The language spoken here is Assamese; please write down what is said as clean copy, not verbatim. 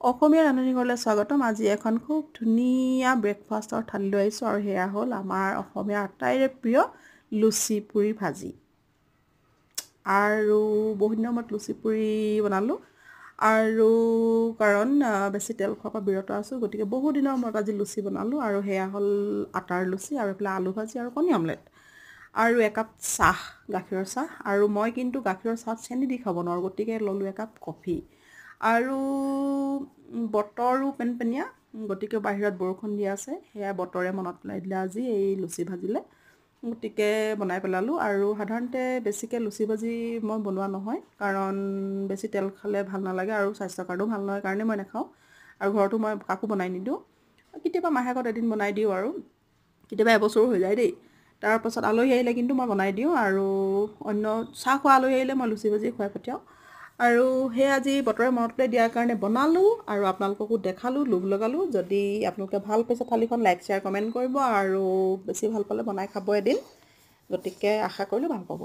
অসমীয়া ৰান্ধনিঘৰলৈ স্বাগতম। আজি এখন খুব ধুনীয়া ব্ৰেকফাষ্টৰ থালি লৈ আহিছোঁ আৰু সেয়া হ'ল আমাৰ অসমীয়া আটাইৰে প্ৰিয় লুচি পুৰি ভাজি। আৰু বহুত দিনৰ মূৰত লুচি পুৰি বনালোঁ আৰু কাৰণ বেছি তেল খোৱাৰ পৰা বিৰত আছোঁ, গতিকে বহু দিনৰ মূৰত আজি লুচি বনালোঁ আৰু সেয়া হ'ল আটাৰ লুচি আৰু এইফালে আলু ভাজি আৰু কণী আমলেট আৰু একাপ চাহ, গাখীৰৰ চাহ। আৰু মই কিন্তু গাখীৰৰ চাহত চেনি দি খাব নোৱাৰোঁ, গতিকে ল'লোঁ একাপ কফি। আৰু বতৰো পেনপেনীয়া, গতিকে বাহিৰত বৰষুণ দি আছে, সেয়া বতৰে মনত পেলাই দিলে আজি এই লুচি ভাজিলে, গতিকে বনাই পেলালোঁ। আৰু সাধাৰণতে বেছিকৈ লুচি ভাজি মই বনোৱা নহয়, কাৰণ বেছি তেল খালে ভাল নালাগে আৰু স্বাস্থ্যৰ কাৰণেও ভাল নহয় কাৰণে মই নাখাওঁ। আৰু ঘৰতো মই কাকো বনাই নিদিওঁ, কেতিয়াবা মাহেকত এদিন বনাই দিওঁ আৰু কেতিয়াবা এবছৰো হৈ যায় দেই। তাৰপাছত আলহী আহিলে কিন্তু মই বনাই দিওঁ, আৰু অন্য চাহ খোৱা আলহী আহিলে মই লুচি ভাজি খুৱাই পঠিয়াওঁ। আৰু সেই আজি বতৰে মনত পেলাই দিয়াৰ কাৰণে বনালোঁ আৰু আপোনালোককো দেখালোঁ, লোভ লগালোঁ। যদি আপোনালোকে ভাল পাইছে থালিখন, লাইক শ্বেয়াৰ কমেণ্ট কৰিব আৰু বেছি ভাল পালে বনাই খাব এদিন, গতিকে আশা কৰিলোঁ ভাল পাব।